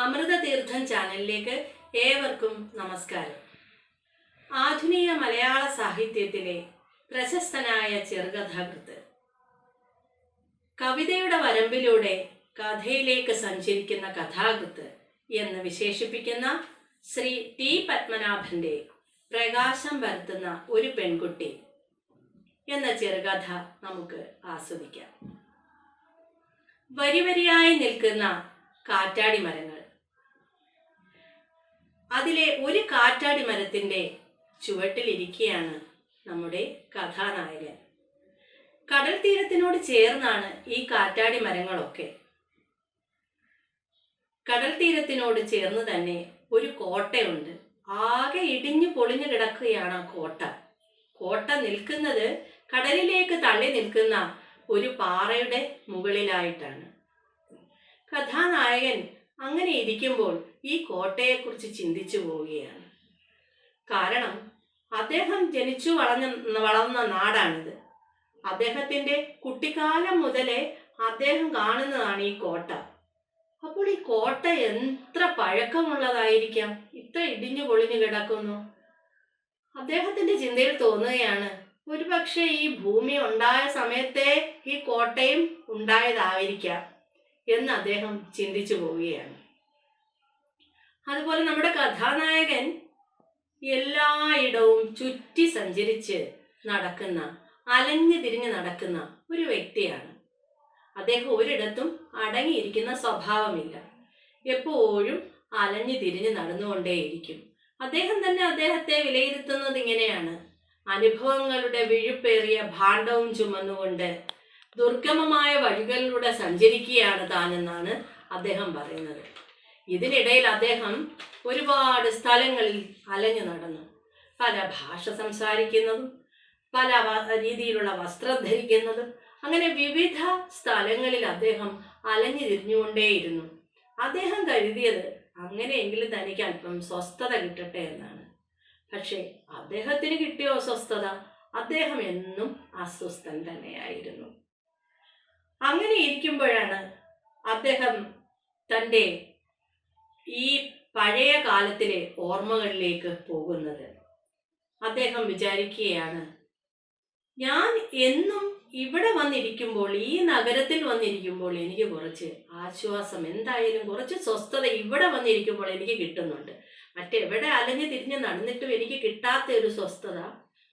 അമൃതതീർത്ഥം ചാനലിലേക്ക് ഏവർക്കും നമസ്കാരം. ആധുനിക മലയാള സാഹിത്യത്തിലെ പ്രശസ്തനായ ചെറുകഥാകൃത്ത്, കവിതയുടെ വരമ്പിലൂടെ കഥയിലേക്ക് സഞ്ചരിക്കുന്ന കഥാകൃത്ത് എന്ന് വിശേഷിപ്പിക്കുന്ന ശ്രീ ടി പത്മനാഭന്റെ പ്രകാശം പരത്തുന്ന ഒരു പെൺകുട്ടി എന്ന ചെറുകഥ നമുക്ക് ആസ്വദിക്കാം. വരിവരിയായി നിൽക്കുന്ന കാറ്റാടി മരങ്ങൾ. അതിലെ ഒരു കാറ്റാടി മരത്തിൻ്റെ ചുവട്ടിലിരിക്കുകയാണ് നമ്മുടെ കഥാനായകൻ. കടൽ തീരത്തിനോട് ചേർന്നാണ് ഈ കാറ്റാടി മരങ്ങളൊക്കെ. കടൽ തീരത്തിനോട് ചേർന്ന് തന്നെ ഒരു കോട്ടയുണ്ട്. ആകെ ഇടിഞ്ഞു പൊളിഞ്ഞു കിടക്കുകയാണ് ആ കോട്ട. കോട്ട നിൽക്കുന്നത് കടലിലേക്ക് തള്ളി നിൽക്കുന്ന ഒരു പാറയുടെ മുകളിലായിട്ടാണ്. കഥാനായകൻ അങ്ങനെ ഇരിക്കുമ്പോൾ ഈ കോട്ടയെക്കുറിച്ച് ചിന്തിച്ചു പോവുകയാണ്. കാരണം അദ്ദേഹം ജനിച്ചു വളർന്ന നാടാണിത്. അദ്ദേഹത്തിൻ്റെ കുട്ടിക്കാലം മുതലേ അദ്ദേഹം കാണുന്നതാണ് ഈ കോട്ട. അപ്പോൾ ഈ കോട്ട എത്ര പഴക്കമുള്ളതായിരിക്കാം, ഇത്ര ഇടിഞ്ഞു പൊളിഞ്ഞു കിടക്കുന്നു. അദ്ദേഹത്തിൻ്റെ ചിന്തയിൽ തോന്നുകയാണ്, ഒരുപക്ഷെ ഈ ഭൂമി ഉണ്ടായ സമയത്തെ ഈ കോട്ടയും ഉണ്ടായതായിരിക്കാം എന്ന് അദ്ദേഹം ചിന്തിച്ചു പോവുകയാണ്. അതുപോലെ നമ്മുടെ കഥാനായകൻ എല്ലായിടവും ചുറ്റി സഞ്ചരിച്ച് നടക്കുന്ന, അലഞ്ഞു തിരിഞ്ഞ് നടക്കുന്ന ഒരു വ്യക്തിയാണ്. അദ്ദേഹം ഒരിടത്തും അടങ്ങിയിരിക്കുന്ന സ്വഭാവമില്ല. എപ്പോഴും അലഞ്ഞു തിരിഞ്ഞ് നടന്നുകൊണ്ടേയിരിക്കും. അദ്ദേഹം തന്നെ അദ്ദേഹത്തെ വിലയിരുത്തുന്നത് ഇങ്ങനെയാണ്: അനുഭവങ്ങളുടെ വിഴുപ്പേറിയ ഭാണ്ഡവും ചുമന്നുകൊണ്ട് ദുർഗമമായ വഴികളിലൂടെ സഞ്ചരിക്കുകയാണ് താനെന്നാണ് അദ്ദേഹം പറയുന്നത്. ഇതിനിടയിൽ അദ്ദേഹം ഒരുപാട് സ്ഥലങ്ങളിൽ അലഞ്ഞു നടന്നു. പല ഭാഷ സംസാരിക്കുന്നതും പല രീതിയിലുള്ള വസ്ത്രം ധരിക്കുന്നതും അങ്ങനെ വിവിധ സ്ഥലങ്ങളിൽ അദ്ദേഹം അലഞ്ഞു തിരിഞ്ഞുകൊണ്ടേയിരുന്നു. അദ്ദേഹം കരുതിയത് അങ്ങനെയെങ്കിലും തനിക്ക് അല്പം സ്വസ്ഥത കിട്ടട്ടെ എന്നാണ്. പക്ഷേ അദ്ദേഹത്തിന് കിട്ടിയോ സ്വസ്ഥത? അദ്ദേഹം എന്നും അസ്വസ്ഥൻ തന്നെയായിരുന്നു. അങ്ങനെ ഇരിക്കുമ്പോഴാണ് അദ്ദേഹം തൻ്റെ ഈ പഴയ കാലത്തിലെ ഓർമ്മകളിലേക്ക് പോകുന്നത്. അദ്ദേഹം വിചാരിക്കുകയാണ്, ഞാൻ എന്നും ഇവിടെ വന്നിരിക്കുമ്പോൾ, ഈ നഗരത്തിൽ വന്നിരിക്കുമ്പോൾ എനിക്ക് കുറച്ച് ആശ്വാസം, എന്തായാലും കുറച്ച് സ്വസ്ഥത ഇവിടെ വന്നിരിക്കുമ്പോൾ എനിക്ക് കിട്ടുന്നുണ്ട്. മറ്റെവിടെ അലഞ്ഞു തിരിഞ്ഞ് നടന്നിട്ടും എനിക്ക് കിട്ടാത്ത ഒരു സ്വസ്ഥത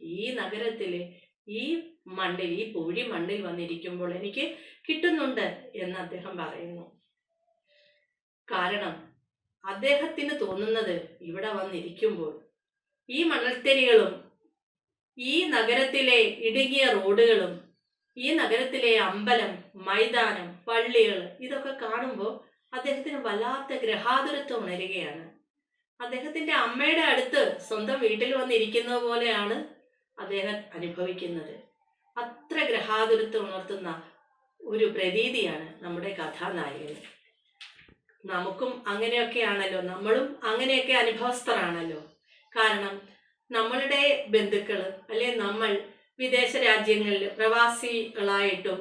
ഈ നഗരത്തിൽ, ഈ മണ്ണിൽ, ഈ പൂഴി മണ്ണിൽ വന്നിരിക്കുമ്പോൾ എനിക്ക് കിട്ടുന്നുണ്ട് എന്ന് അദ്ദേഹം പറയുന്നു. കാരണം അദ്ദേഹത്തിന് തോന്നുന്നത്, ഇവിടെ വന്നിരിക്കുമ്പോൾ ഈ മണൽത്തരികളും ഈ നഗരത്തിലെ ഇടുങ്ങിയ റോഡുകളും ഈ നഗരത്തിലെ അമ്പലം, മൈതാനം, പള്ളികൾ ഇതൊക്കെ കാണുമ്പോൾ അദ്ദേഹത്തിന് വല്ലാത്ത ഗ്രഹാതുരത്വം ഉണരുകയാണ്. അദ്ദേഹത്തിൻ്റെ അമ്മയുടെ അടുത്ത് സ്വന്തം വീട്ടിൽ വന്നിരിക്കുന്നത് പോലെയാണ് അദ്ദേഹം അനുഭവിക്കുന്നത്. അത്ര ഗ്രഹാതുരത്വം ഉണർത്തുന്ന ഒരു പ്രതീതിയാണ് നമ്മുടെ കഥാനായകന്. നമുക്കും അങ്ങനെയൊക്കെയാണല്ലോ, നമ്മളും അങ്ങനെയൊക്കെ അനുഭവസ്ഥരാണല്ലോ. കാരണം നമ്മളുടെ ബന്ധുക്കൾ അല്ലെ നമ്മൾ വിദേശ രാജ്യങ്ങളിൽ പ്രവാസികളായിട്ടും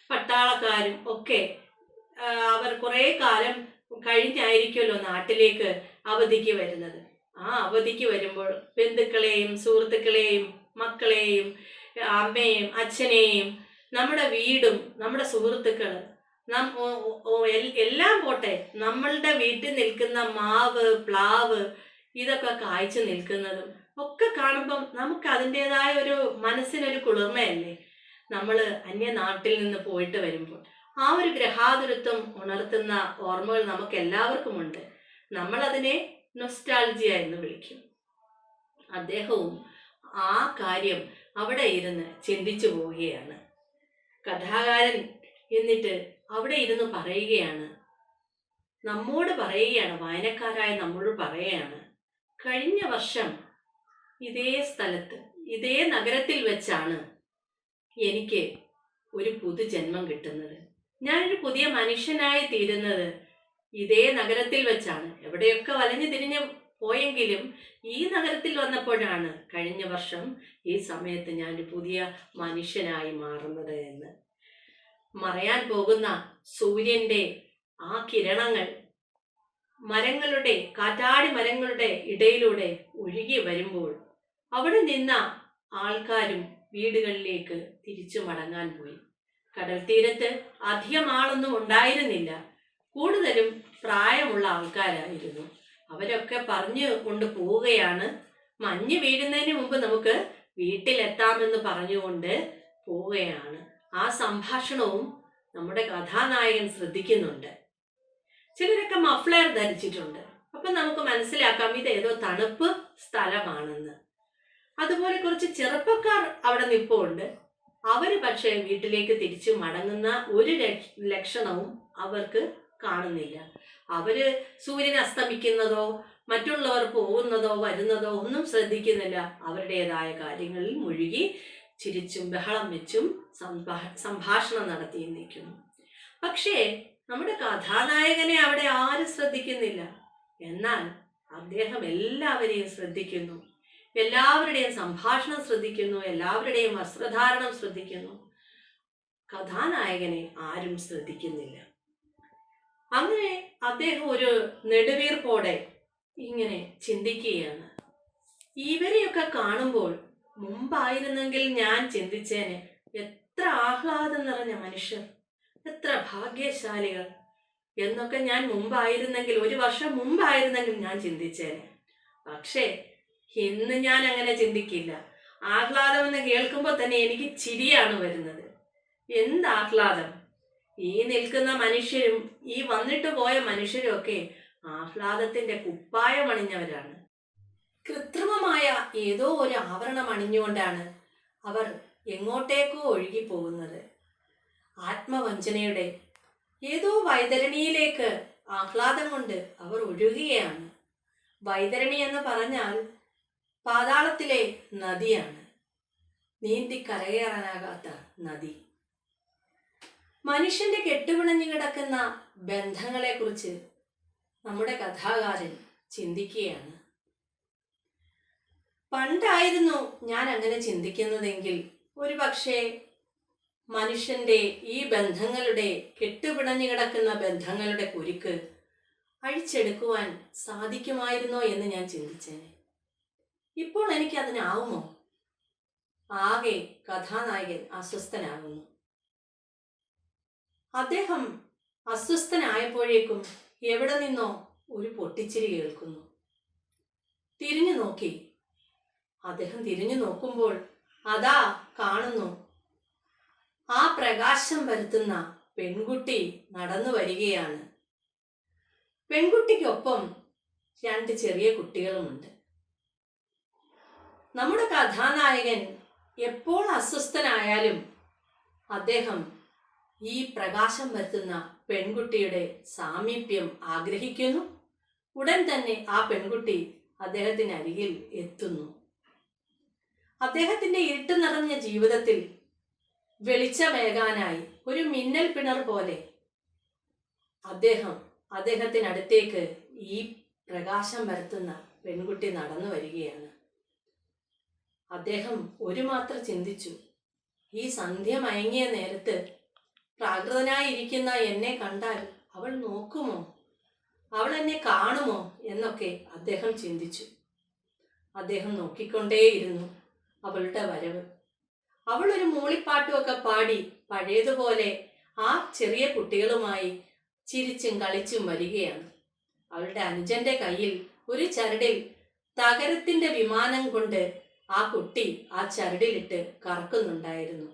പട്ടാളക്കാരും ഒക്കെ അവർ കുറേ കാലം കഴിഞ്ഞായിരിക്കുമല്ലോ നാട്ടിലേക്ക് അവധിക്ക് വരുന്നത്. ആ അവധിക്ക് വരുമ്പോൾ ബന്ധുക്കളെയും സുഹൃത്തുക്കളെയും മക്കളെയും അമ്മയെയും അച്ഛനെയും നമ്മുടെ വീടും നമ്മുടെ സുഹൃത്തുക്കൾ എല്ലാം പോട്ടെ, നമ്മളുടെ വീട്ടിൽ നിൽക്കുന്ന മാവ്, പ്ലാവ് ഇതൊക്കെ കായ്ച്ചു നിൽക്കുന്നതും ഒക്കെ കാണുമ്പം നമുക്ക് അതിൻ്റെതായ ഒരു മനസ്സിനൊരു കുളിർമയല്ലേ. നമ്മൾ അന്യനാട്ടിൽ നിന്ന് പോയിട്ട് വരുമ്പോൾ ആ ഒരു ഗ്രഹാതുരത്വം ഉണർത്തുന്ന ഓർമ്മകൾ നമുക്ക് എല്ലാവർക്കുമുണ്ട്. നമ്മളതിനെ നൊസ്റ്റാൾജിയ എന്ന് വിളിക്കും. അദ്ദേഹവും ആ കാര്യം അവിടെ ഇരുന്ന് ചിന്തിച്ചു പോവുകയാണ്. കഥാകാരൻ എന്നിട്ട് അവിടെ ഇരുന്ന് പറയുകയാണ്, നമ്മോട് പറയുകയാണ്, വായനക്കാരായ നമ്മളോട് പറയുകയാണ്, കഴിഞ്ഞ വർഷം ഇതേ സ്ഥലത്ത്, ഇതേ നഗരത്തിൽ വെച്ചാണ് എനിക്ക് ഒരു പുതുജന്മം കിട്ടുന്നത്. ഞാനൊരു പുതിയ മനുഷ്യനായി തീരുന്നത് ഇതേ നഗരത്തിൽ വെച്ചാണ്. എവിടെയൊക്കെ വലഞ്ഞു തിരിഞ്ഞ് പോയെങ്കിലും ഈ നഗരത്തിൽ വന്നപ്പോഴാണ് കഴിഞ്ഞ വർഷം ഈ സമയത്ത് ഞാനൊരു പുതിയ മനുഷ്യനായി മാറുന്നത് എന്ന്. മറയാൻ പോകുന്ന സൂര്യൻ്റെ ആ കിരണങ്ങൾ കാറ്റാടി മരങ്ങളുടെ ഇടയിലൂടെ ഒഴുകി വരുമ്പോൾ അവിടെ നിന്ന ആൾക്കാരും വീടുകളിലേക്ക് തിരിച്ചു മടങ്ങാൻ പോയി. കടൽ തീരത്ത് അധികം ആളൊന്നും ഉണ്ടായിരുന്നില്ല. കൂടുതലും പ്രായമുള്ള ആൾക്കാരായിരുന്നു. അവരൊക്കെ പറഞ്ഞു കൊണ്ട് പോവുകയാണ്. മഞ്ഞ് വീഴുന്നതിന് മുമ്പ് നമുക്ക് വീട്ടിലെത്താമെന്ന് പറഞ്ഞുകൊണ്ട് പോവുകയാണ്. ആ സംഭാഷണവും നമ്മുടെ കഥാനായകൻ ശ്രദ്ധിക്കുന്നുണ്ട്. ചിലരൊക്കെ മഫ്ലർ ധരിച്ചിട്ടുണ്ട്. അപ്പൊ നമുക്ക് മനസ്സിലാക്കാം ഇത് ഏതോ തണുപ്പ് സ്ഥലമാണെന്ന്. അതുപോലെ കുറച്ച് ചെറുപ്പക്കാർ അവിടെ നിൽപ്പുണ്ട്. അവര് പക്ഷേ വീട്ടിലേക്ക് തിരിച്ചു മടങ്ങുന്ന ഒരു ലക്ഷണവും അവർക്ക് കാണുന്നില്ല. അവര് സൂര്യൻ അസ്തമിക്കുന്നതോ മറ്റുള്ളവർ പോകുന്നതോ വരുന്നതോ ഒന്നും ശ്രദ്ധിക്കുന്നില്ല. അവരുടേതായ കാര്യങ്ങളിൽ മുഴുകി ചിരിച്ചും ബഹളം വെച്ചും സംഭാഷണം നടത്തിയും നിൽക്കുന്നു. പക്ഷേ നമ്മുടെ കഥാനായകനെ അവിടെ ആരും ശ്രദ്ധിക്കുന്നില്ല. എന്നാൽ അദ്ദേഹം എല്ലാവരെയും ശ്രദ്ധിക്കുന്നു. എല്ലാവരുടെയും സംഭാഷണം ശ്രദ്ധിക്കുന്നു. എല്ലാവരുടെയും വസ്ത്രധാരണം ശ്രദ്ധിക്കുന്നു. കഥാനായകനെ ആരും ശ്രദ്ധിക്കുന്നില്ല. അങ്ങനെ അദ്ദേഹം ഒരു നെടുവീർപ്പോടെ ഇങ്ങനെ ചിന്തിക്കുകയാണ്. ഇവരെയൊക്കെ കാണുമ്പോൾ മുമ്പായിരുന്നെങ്കിൽ ഞാൻ ചിന്തിച്ചേനെ, എത്ര ആഹ്ലാദം നിറഞ്ഞ മനുഷ്യർ, എത്ര ഭാഗ്യശാലികൾ എന്നൊക്കെ ഞാൻ മുമ്പായിരുന്നെങ്കിൽ, ഒരു വർഷം മുമ്പായിരുന്നെങ്കിൽ ഞാൻ ചിന്തിച്ചേനെ. പക്ഷേ ഇന്ന് ഞാൻ അങ്ങനെ ചിന്തിക്കില്ല. ആഹ്ലാദം എന്ന് കേൾക്കുമ്പോൾ തന്നെ എനിക്ക് ചിരിയാണ് വരുന്നത്. എന്ത് ആഹ്ലാദം! ഈ നിൽക്കുന്ന മനുഷ്യരും ഈ വന്നിട്ട് പോയ മനുഷ്യരും ഒക്കെ ആഹ്ലാദത്തിന്റെ കുപ്പായം അണിഞ്ഞവരാണ്. കൃത്രിമമായ ഏതോ ഒരു ആവരണം അണിഞ്ഞുകൊണ്ടാണ് അവർ എങ്ങോട്ടേക്കോ ഒഴുകി പോകുന്നത്. ആത്മവഞ്ചനയുടെ ഏതോ വൈതരണിയിലേക്ക് ആഹ്ലാദം കൊണ്ട് അവർ ഒഴുകുകയാണ്. വൈതരണി എന്ന് പറഞ്ഞാൽ പാതാളത്തിലെ നദിയാണ്, നീന്തി കരകയറാനാകാത്ത നദി. മനുഷ്യന്റെ കെട്ടുപിണഞ്ഞു കിടക്കുന്ന ബന്ധങ്ങളെക്കുറിച്ച് നമ്മുടെ കഥാകാരൻ ചിന്തിക്കുകയാണ്. പണ്ടായിരുന്നു ഞാൻ അങ്ങനെ ചിന്തിക്കുന്നതെങ്കിൽ ഒരു പക്ഷേ മനുഷ്യന്റെ ഈ ബന്ധങ്ങളുടെ, കെട്ടുപിണഞ്ഞു കിടക്കുന്ന ബന്ധങ്ങളുടെ കുരുക്ക് അഴിച്ചെടുക്കുവാൻ സാധിക്കുമായിരുന്നോ എന്ന് ഞാൻ ചിന്തിച്ചേനെ. ഇപ്പോൾ എനിക്ക് അതിനാവുമോ? ആകെ കഥാനായകൻ അസ്വസ്ഥനാകുന്നു. അദ്ദേഹം അസ്വസ്ഥനായപ്പോഴേക്കും എവിടെ നിന്നോ ഒരു പൊട്ടിച്ചിരി കേൾക്കുന്നു. തിരിഞ്ഞു നോക്കി. അദ്ദേഹം തിരിഞ്ഞു നോക്കുമ്പോൾ അതാ കാണുന്നു, ആ പ്രകാശം വരുത്തുന്ന പെൺകുട്ടി നടന്നു വരികയാണ്. പെൺകുട്ടിക്കൊപ്പം 2 ചെറിയ കുട്ടികളുമുണ്ട്. നമ്മുടെ കഥാനായകൻ എപ്പോൾ അസ്വസ്ഥനായാലും അദ്ദേഹം ഈ പ്രകാശം വരുത്തുന്ന പെൺകുട്ടിയുടെ സാമീപ്യം ആഗ്രഹിക്കുന്നു. ഉടൻ തന്നെ ആ പെൺകുട്ടി അദ്ദേഹത്തിന് അരികിൽ എത്തുന്നു. അദ്ദേഹത്തിന്റെ ഇരുട്ട് നിറഞ്ഞ ജീവിതത്തിൽ വെളിച്ചമേകാനായി ഒരു മിന്നൽ പിണർ പോലെ അദ്ദേഹത്തിനടുത്തേക്ക് ഈ പ്രകാശം വരുത്തുന്ന പെൺകുട്ടി നടന്നു വരികയാണ്. അദ്ദേഹം ഒരു മാത്ര ചിന്തിച്ചു, ഈ സന്ധ്യ മയങ്ങിയ നേരത്ത് പ്രാകൃതനായിരിക്കുന്ന എന്നെ കണ്ടാൽ അവൾ നോക്കുമോ, അവൾ എന്നെ കാണുമോ എന്നൊക്കെ അദ്ദേഹം ചിന്തിച്ചു. അദ്ദേഹം നോക്കിക്കൊണ്ടേയിരുന്നു അവളുടെ വരവ്. അവൾ ഒരു മൂളിപ്പാട്ടുമൊക്കെ പാടി പഴയതുപോലെ ആ ചെറിയ കുട്ടികളുമായി ചിരിച്ചും കളിച്ചും വരികയാണ്. അവളുടെ അനുജന്റെ കയ്യിൽ ഒരു ചരടിൽ തകരത്തിന്റെ വിമാനം കൊണ്ട് ആ കുട്ടി ആ ചരടിലിട്ട് കറക്കുന്നുണ്ടായിരുന്നു.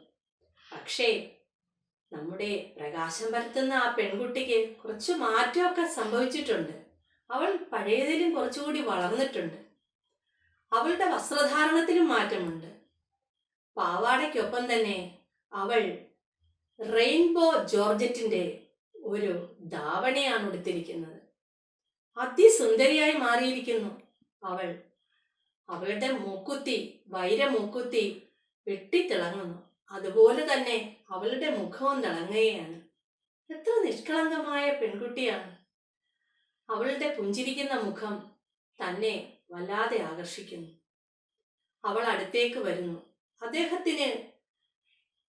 പക്ഷേ നമ്മുടെ പ്രകാശം പരത്തുന്ന ആ പെൺകുട്ടിക്ക് കുറച്ച് മാറ്റമൊക്കെ സംഭവിച്ചിട്ടുണ്ട്. അവൾ പഴയതിലും കുറച്ചുകൂടി വളർന്നിട്ടുണ്ട്. അവളുടെ വസ്ത്രധാരണത്തിലും മാറ്റമുണ്ട്. പാവാടയ്ക്കൊപ്പം തന്നെ അവൾ റെയിൻബോ ജോർജറ്റിന്റെ ഒരു ധാവണിയാണ് ഉടുത്തിരിക്കുന്നത്. അതിസുന്ദരിയായി മാറിയിരിക്കുന്നു അവൾ. അവളുടെ മൂക്കുത്തി, വൈരമൂക്കുത്തി വെട്ടിത്തിളങ്ങുന്നു. അതുപോലെ തന്നെ അവളുടെ മുഖവും തിളങ്ങുകയാണ്. എത്ര നിഷ്കളങ്കമായ പെൺകുട്ടിയാണ്! അവളുടെ പുഞ്ചിരിക്കുന്ന മുഖം തന്നെ വല്ലാതെ ആകർഷിക്കുന്നു. അവൾ അടുത്തേക്ക് വരുന്നു. അദ്ദേഹത്തിന്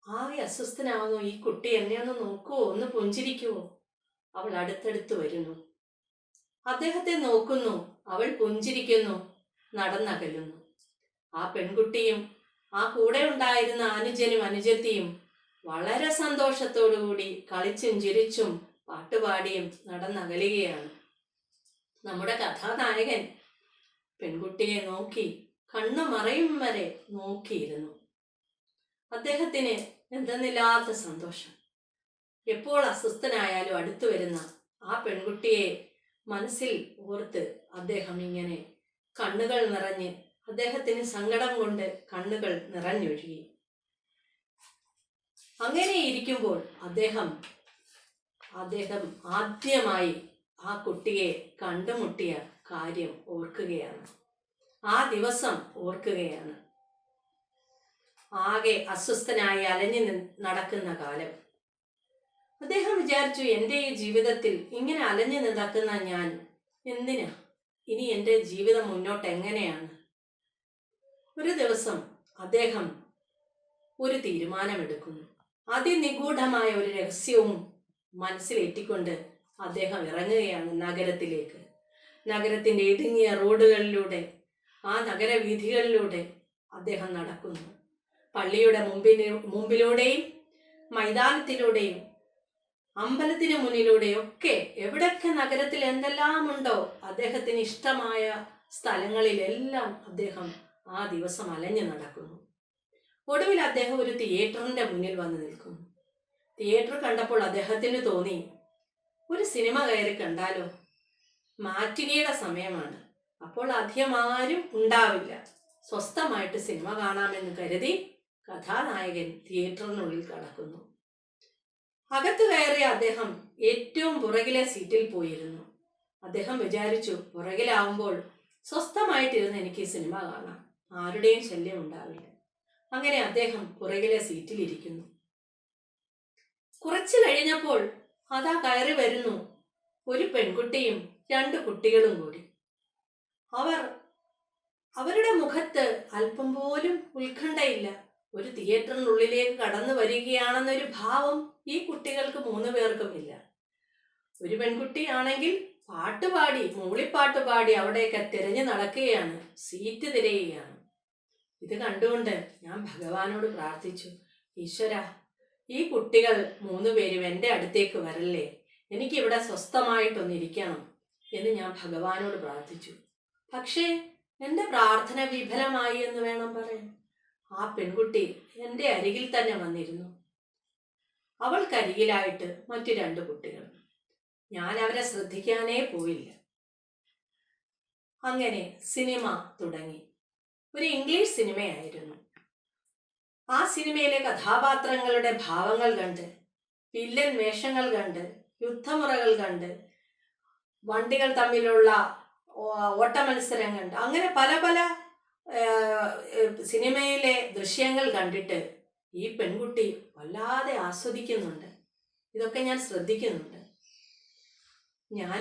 ആകെ അസ്വസ്ഥനാവുന്നു. ഈ കുട്ടി എന്നെ ഒന്ന് നോക്കുവോ, ഒന്ന് പുഞ്ചിരിക്കുവോ? അവൾ അടുത്തടുത്ത് വരുന്നു. അദ്ദേഹത്തെ നോക്കുന്നു. അവൾ പുഞ്ചിരിക്കുന്നു, നടന്നകലുന്നു. ആ പെൺകുട്ടിയും ആ കൂടെ ഉണ്ടായിരുന്ന അനുജനും അനുജത്തിയും വളരെ സന്തോഷത്തോടുകൂടി കളിച്ചും ചിരിച്ചും പാട്ടുപാടിയും നടന്നകലുകയാണ്. നമ്മുടെ കഥാനായകൻ പെൺകുട്ടിയെ നോക്കി കണ്ണു മറയും വരെ നോക്കിയിരുന്നു. അദ്ദേഹത്തിന് എന്തെന്നില്ലാത്ത സന്തോഷം. എപ്പോൾ അസ്വസ്ഥനായാലും അടുത്തു വരുന്ന ആ പെൺകുട്ടിയെ മനസ്സിൽ ഓർത്ത് അദ്ദേഹം ഇങ്ങനെ കണ്ണുകൾ നിറഞ്ഞ്, അദ്ദേഹത്തിന് സങ്കടം കൊണ്ട് കണ്ണുകൾ നിറഞ്ഞൊഴുകി. അങ്ങനെ ഇരിക്കുമ്പോൾ അദ്ദേഹം ആദ്യമായി ആ കുട്ടിയെ കണ്ടുമുട്ടിയ കാര്യം ഓർക്കുകയാണ്. ആ ദിവസം ഓർക്കുകയാണ്. ആകെ അസ്വസ്ഥനായി അലഞ്ഞു നടക്കുന്ന കാലം. അദ്ദേഹം വിചാരിച്ചു, എൻ്റെ ഈ ജീവിതത്തിൽ ഇങ്ങനെ അലഞ്ഞു നടക്കുന്ന ഞാൻ എന്തിനാ? ഇനി എൻ്റെ ജീവിതം മുന്നോട്ട് എങ്ങനെയാണ്? ഒരു ദിവസം അദ്ദേഹം ഒരു തീരുമാനമെടുക്കുന്നു. അതിനിഗൂഢമായ ഒരു രഹസ്യവും മനസ്സിലേറ്റിക്കൊണ്ട് അദ്ദേഹം ഇറങ്ങുകയാണ് നഗരത്തിലേക്ക്. നഗരത്തിൻ്റെ ഇടുങ്ങിയ റോഡുകളിലൂടെ, ആ നഗരവീഥികളിലൂടെ അദ്ദേഹം നടക്കുന്നു. പള്ളിയുടെ മുമ്പിലൂടെയും മൈതാനത്തിലൂടെയും അമ്പലത്തിന് മുന്നിലൂടെയൊക്കെ, എവിടൊക്കെ നഗരത്തിൽ എന്തെല്ലാം ഉണ്ടോ അദ്ദേഹത്തിന് ഇഷ്ടമായ സ്ഥലങ്ങളിലെല്ലാം അദ്ദേഹം ആ ദിവസം അലഞ്ഞു നടക്കുന്നു. ഒടുവിൽ അദ്ദേഹം ഒരു തിയേറ്ററിന്റെ മുന്നിൽ വന്ന് നിൽക്കുന്നു. തിയേറ്റർ കണ്ടപ്പോൾ അദ്ദേഹത്തിന് തോന്നി, ഒരു സിനിമ കയറി കണ്ടാലോ? മാറ്റിനിയുടെ സമയമാണ്. അപ്പോൾ അധികം ആരും ഉണ്ടാവില്ല. സ്വസ്ഥമായിട്ട് സിനിമ കാണാമെന്ന് കരുതി കഥാനായകൻ തിയേറ്ററിനുള്ളിൽ കടക്കുന്നു. അകത്ത് കയറിയ അദ്ദേഹം ഏറ്റവും പുറകിലെ സീറ്റിൽ പോയിരുന്നു. അദ്ദേഹം വിചാരിച്ചു, പുറകിലാവുമ്പോൾ സ്വസ്ഥമായിട്ടിരുന്ന് എനിക്ക് സിനിമ കാണാം, ആരുടെയും ശല്യം ഉണ്ടാവില്ല. അങ്ങനെ അദ്ദേഹം പുറകിലെ സീറ്റിലിരിക്കുന്നു. കുറച്ചു കഴിഞ്ഞപ്പോൾ അതാ കയറി വരുന്നു ഒരു പെൺകുട്ടിയും 2 കുട്ടികളും കൂടി. അവരുടെ മുഖത്ത് അല്പം പോലും ഉത്കണ്ഠയില്ല. ഒരു തിയേറ്ററിനുള്ളിലേക്ക് കടന്നു വരികയാണെന്നൊരു ഭാവം ഈ കുട്ടികൾക്ക് 3 പേർക്കും ഇല്ല. ഒരു പെൺകുട്ടിയാണെങ്കിൽ പാട്ടുപാടി, മൂളിപ്പാട്ട് പാടി അവിടെയൊക്കെ തിരഞ്ഞു നടക്കുകയാണ്, സീറ്റ് തിരയുകയാണ്. ഇത് കണ്ടുകൊണ്ട് ഞാൻ ഭഗവാനോട് പ്രാർത്ഥിച്ചു, ഈശ്വര, ഈ കുട്ടികൾ 3 പേരും എൻ്റെ അടുത്തേക്ക് വരല്ലേ, എനിക്കിവിടെ സ്വസ്ഥമായിട്ടൊന്നിരിക്കണം എന്ന് ഞാൻ ഭഗവാനോട് പ്രാർത്ഥിച്ചു. പക്ഷേ എൻ്റെ പ്രാർത്ഥന വിഫലമായി എന്ന് വേണം പറയാൻ. ആ പെൺകുട്ടി എൻ്റെ അരികിൽ തന്നെ വന്നിരുന്നു. അവൾക്കരികിലായിട്ട് മറ്റു 2 കുട്ടികൾ. ഞാൻ അവരെ ശ്രദ്ധിക്കാനേ പോയില്ല. അങ്ങനെ സിനിമ തുടങ്ങി. ഒരു ഇംഗ്ലീഷ് സിനിമയായിരുന്നു. ആ സിനിമയിലെ കഥാപാത്രങ്ങളുടെ ഭാവങ്ങൾ കണ്ട്, വില്ലൻ വേഷങ്ങൾ കണ്ട്, യുദ്ധമുറകൾ കണ്ട്, വണ്ടികൾ തമ്മിലുള്ള ഓട്ടമത്സരം കണ്ട്, അങ്ങനെ പല പല സിനിമയിലെ ദൃശ്യങ്ങൾ കണ്ടിട്ട് ഈ പെൺകുട്ടി വല്ലാതെ ആസ്വദിക്കുന്നുണ്ട്. ഇതൊക്കെ ഞാൻ ശ്രദ്ധിക്കുന്നുണ്ട്. ഞാൻ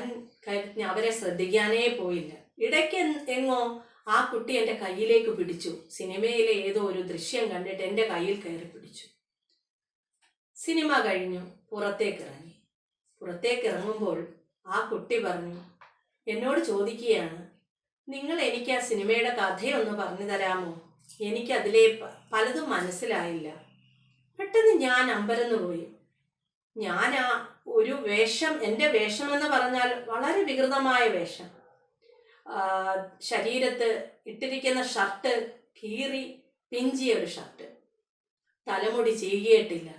അവരെ ശ്രദ്ധിക്കാനേ പോയില്ല. ഇടയ്ക്ക് എങ്ങോ ആ കുട്ടി എൻ്റെ കയ്യിലേക്ക് പിടിച്ചു. സിനിമയിലെ ഏതോ ഒരു ദൃശ്യം കണ്ടിട്ട് എൻ്റെ കയ്യിൽ കയറി പിടിച്ചു. സിനിമ കഴിഞ്ഞു, പുറത്തേക്കിറങ്ങി. പുറത്തേക്കിറങ്ങുമ്പോൾ ആ കുട്ടി പറഞ്ഞു, എന്നോട് ചോദിക്കുകയാണ്, നിങ്ങൾ എനിക്ക് ആ സിനിമയുടെ കഥയൊന്ന് പറഞ്ഞു തരാമോ? എനിക്കതിലെ പലതും മനസ്സിലായില്ല. പെട്ടെന്ന് ഞാൻ അമ്പരന്ന് പോയി. ഞാൻ ആ ഒരു വേഷം, എൻ്റെ വേഷമെന്ന് പറഞ്ഞാൽ വളരെ വികൃതമായ വേഷം. ശരീരത്ത് ഇട്ടിരിക്കുന്ന ഷർട്ട് കീറി പിഞ്ചിയ ഒരു ഷർട്ട്, തലമുടി ചീകിയിട്ടില്ല,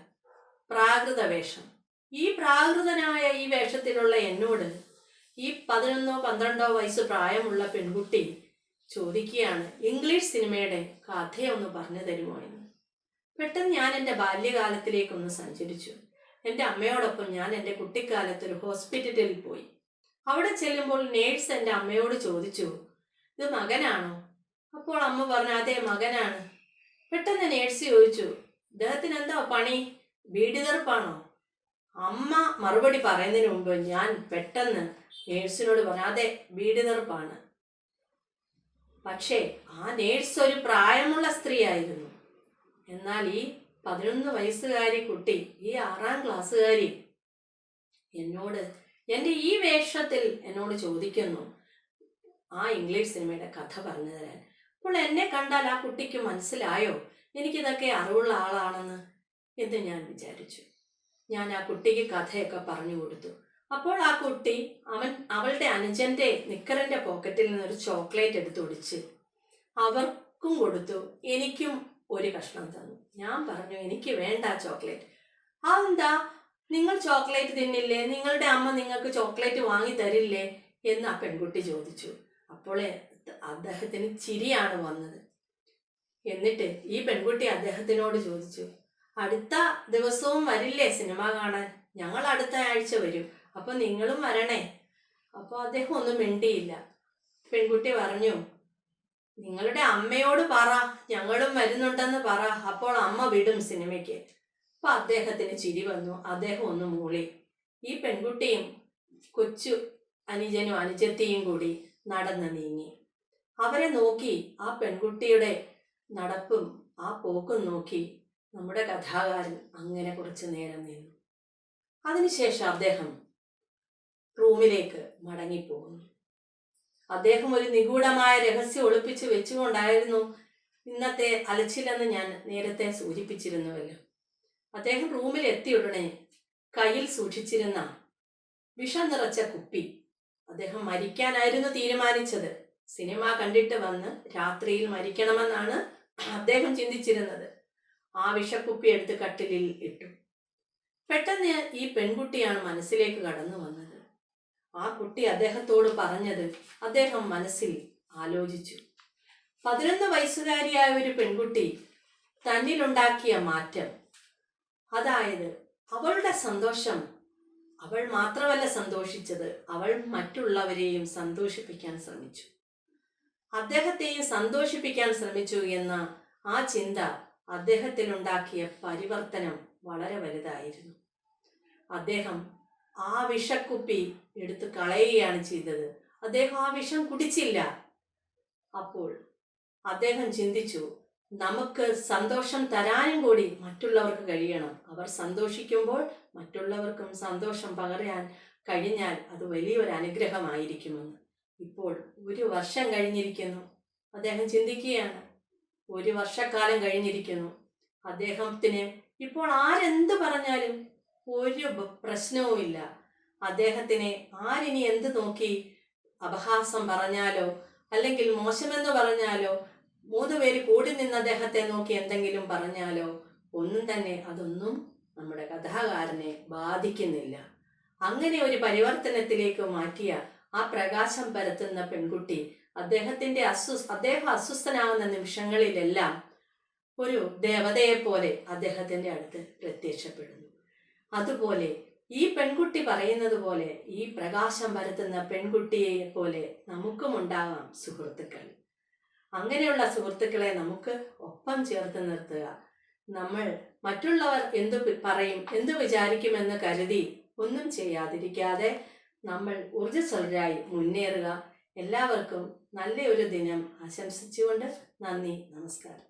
പ്രാകൃത വേഷം. ഈ പ്രാകൃതനായ ഈ വേഷത്തിലുള്ള എന്നോട് ഈ 11-12 വയസ്സ് പ്രായമുള്ള പെൺകുട്ടി ചോദിക്കുകയാണ്, ഇംഗ്ലീഷ് സിനിമയുടെ കഥയൊന്ന് പറഞ്ഞു തരുമോ എന്ന്. പെട്ടെന്ന് ഞാൻ എൻ്റെ ബാല്യകാലത്തിലേക്കൊന്ന് സഞ്ചരിച്ചു. എൻ്റെ അമ്മയോടൊപ്പം ഞാൻ എൻ്റെ കുട്ടിക്കാലത്ത് ഒരു ഹോസ്പിറ്റലിൽ പോയി. അവിടെ ചെല്ലുമ്പോൾ നേഴ്സ് എൻ്റെ അമ്മയോട് ചോദിച്ചു, ഇത് മകനാണോ? അപ്പോൾ അമ്മ പറഞ്ഞു, അതെ മകനാണ്. പെട്ടെന്ന് നേഴ്സ് ചോദിച്ചു, ഇദ്ദേഹത്തിന് എന്താ പണി, ബീഡി തെറുപ്പാണോ? അമ്മ മറുപടി പറയുന്നതിന് മുമ്പ് ഞാൻ പെട്ടെന്ന് നേഴ്സിനോട് പറഞ്ഞു, അതെ ബീഡി തെറുപ്പാണ്. പക്ഷേ ആ നേഴ്സ് ഒരു പ്രായമുള്ള സ്ത്രീ ആയിരുന്നു. എന്നാൽ ഈ 11 വയസ്സുകാരി കുട്ടി, ഈ 6ാം ക്ലാസ്സുകാരി എന്നോട് എൻ്റെ ഈ വേഷത്തിൽ എന്നോട് ചോദിക്കുന്നു ആ ഇംഗ്ലീഷ് സിനിമയുടെ കഥ പറഞ്ഞു തരാൻ. അപ്പോൾ എന്നെ കണ്ടാൽ ആ കുട്ടിക്ക് മനസ്സിലായോ എനിക്കിതൊക്കെ അറിവുള്ള ആളാണെന്ന് എന്ന് ഞാൻ വിചാരിച്ചു. ഞാൻ ആ കുട്ടിക്ക് കഥയൊക്കെ പറഞ്ഞു കൊടുത്തു. അപ്പോൾ ആ കുട്ടി അവളുടെ അനുജന്റെ നിക്കറിന്റെ പോക്കറ്റിൽ നിന്നൊരു ചോക്ലേറ്റ് എടുത്തൊടിച്ച് അവർക്കും കൊടുത്തു, എനിക്കും ഒരു കഷ്ണം തന്നു. ഞാൻ പറഞ്ഞു, എനിക്ക് വേണ്ട ചോക്ലേറ്റ്. അതെന്താ, നിങ്ങൾ ചോക്ലേറ്റ് തിന്നില്ലേ, നിങ്ങളുടെ അമ്മ നിങ്ങൾക്ക് ചോക്ലേറ്റ് വാങ്ങി തരില്ലേ എന്ന് ആ പെൺകുട്ടി ചോദിച്ചു. അപ്പോൾ അദ്ദേഹത്തിന് ചിരിയാണ് വന്നത്. എന്നിട്ട് ഈ പെൺകുട്ടി അദ്ദേഹത്തിനോട് ചോദിച്ചു, അടുത്ത ദിവസവും വരില്ലേ സിനിമ കാണാൻ? ഞങ്ങൾ അടുത്ത ആഴ്ച വരും, അപ്പൊ നിങ്ങളും വരണേ. അപ്പോൾ അദ്ദേഹം ഒന്നും മിണ്ടിയില്ല. പെൺകുട്ടി പറഞ്ഞു, നിങ്ങളുടെ അമ്മയോട് പറ ഞങ്ങളും വരുന്നുണ്ടെന്ന് പറ, അപ്പോൾ അമ്മ വിടും സിനിമയ്ക്ക്. അപ്പൊ അദ്ദേഹത്തിന് ചിരി വന്നു. അദ്ദേഹം ഒന്ന് മൂളി. ഈ പെൺകുട്ടിയും കൊച്ചു അനുജനും അനുജത്തിയും കൂടി നടന്ന് നീങ്ങി. അവരെ നോക്കി, ആ പെൺകുട്ടിയുടെ നടപ്പും ആ പോക്കും നോക്കി നമ്മുടെ കഥാകാരൻ അങ്ങനെ കുറച്ചു നേരം നിന്നു. അതിനുശേഷം അദ്ദേഹം റൂമിലേക്ക് മടങ്ങിപ്പോകുന്നു. അദ്ദേഹം ഒരു നിഗൂഢമായ രഹസ്യം ഒളിപ്പിച്ച് വെച്ചുകൊണ്ടായിരുന്നു ഇന്നത്തെ അലച്ചിലെന്ന് ഞാൻ നേരത്തെ സൂചിപ്പിച്ചിരുന്നുവല്ലോ. അദ്ദേഹം റൂമിൽ എത്തിയുടനെ കയ്യിൽ സൂക്ഷിച്ചിരുന്ന വിഷം നിറച്ച കുപ്പി, അദ്ദേഹം മരിക്കാനായിരുന്നു തീരുമാനിച്ചത്. സിനിമ കണ്ടിട്ട് വന്ന് രാത്രിയിൽ മരിക്കണമെന്നാണ് അദ്ദേഹം ചിന്തിച്ചിരുന്നത്. ആ വിഷക്കുപ്പി എടുത്ത് കട്ടിലിൽ ഇട്ടു. പെട്ടെന്ന് ഈ പെൺകുട്ടിയാണ് മനസ്സിലേക്ക് കടന്നു വന്നത്. ആ കുട്ടി അദ്ദേഹത്തോട് പറഞ്ഞത് അദ്ദേഹം മനസ്സിൽ ആലോചിച്ചു. 11 വയസ്സുകാരിയായ ഒരു പെൺകുട്ടി തന്നിലുണ്ടാക്കിയ മാറ്റം, അതായത് അവളുടെ സന്തോഷം, അവൾ മാത്രമല്ല സന്തോഷിച്ചത്, അവൾ മറ്റുള്ളവരെയും സന്തോഷിപ്പിക്കാൻ ശ്രമിച്ചു, അദ്ദേഹത്തെയും സന്തോഷിപ്പിക്കാൻ ശ്രമിച്ചു എന്ന ആ ചിന്ത അദ്ദേഹത്തിലുണ്ടാക്കിയ പരിവർത്തനം വളരെ വലുതായിരുന്നു. അദ്ദേഹം ആ വിഷക്കുപ്പി എടുത്ത് കളയുകയാണ് ചെയ്തത്. അദ്ദേഹം ആ വിഷം കുടിച്ചില്ല. അപ്പോൾ അദ്ദേഹം ചിന്തിച്ചു, നമുക്ക് സന്തോഷം തരാനും കൂടി മറ്റുള്ളവർക്ക് കഴിയണം. അവർ സന്തോഷിക്കുമ്പോൾ മറ്റുള്ളവർക്കും സന്തോഷം പകരാൻ കഴിഞ്ഞാൽ അത് വലിയൊരു അനുഗ്രഹമായിരിക്കുമെന്ന്. ഇപ്പോൾ 1 വർഷം കഴിഞ്ഞിരിക്കുന്നു. അദ്ദേഹം ചിന്തിക്കുകയാണ്, 1 വർഷക്കാലം കഴിഞ്ഞിരിക്കുന്നു. അദ്ദേഹത്തിന് ഇപ്പോൾ ആരെന്ത് പറഞ്ഞാലും ഒരു പ്രശ്നവുമില്ല. അദ്ദേഹത്തിനെ ആരിനി എന്ത് നോക്കി അപഹാസം പറഞ്ഞാലോ അല്ലെങ്കിൽ മോശമെന്ന് പറഞ്ഞാലോ, 3 പേര് കൂടി നിന്ന് അദ്ദേഹത്തെ നോക്കി എന്തെങ്കിലും പറഞ്ഞാലോ ഒന്നും തന്നെ അതൊന്നും നമ്മുടെ കഥാകാരനെ ബാധിക്കുന്നില്ല. അങ്ങനെ ഒരു പരിവർത്തനത്തിലേക്ക് മാറ്റിയ ആ പ്രകാശം പരത്തുന്ന പെൺകുട്ടി അദ്ദേഹം അസ്വസ്ഥനാവുന്ന നിമിഷങ്ങളിലെല്ലാം ഒരു ദേവതയെ പോലെ അദ്ദേഹത്തിന്റെ അടുത്ത് പ്രത്യക്ഷപ്പെടുന്നു. അതുപോലെ ഈ പെൺകുട്ടി പറയുന്നത് പോലെ, ഈ പ്രകാശം പരത്തുന്ന പെൺകുട്ടിയെ പോലെ നമുക്കും ഉണ്ടാകാം സുഹൃത്തുക്കൾ. അങ്ങനെയുള്ള സുഹൃത്തുക്കളെ നമുക്ക് ഒപ്പം ചേർത്ത് നിർത്തുക. നമ്മൾ മറ്റുള്ളവർ എന്തു പറയും, എന്തു വിചാരിക്കുമെന്ന് കരുതി ഒന്നും ചെയ്യാതിരിക്കാതെ നമ്മൾ ഊർജ്ജസ്വലരായി മുന്നേറുക. എല്ലാവർക്കും നല്ലൊരു ദിനം ആശംസിച്ചുകൊണ്ട് നന്ദി, നമസ്കാരം.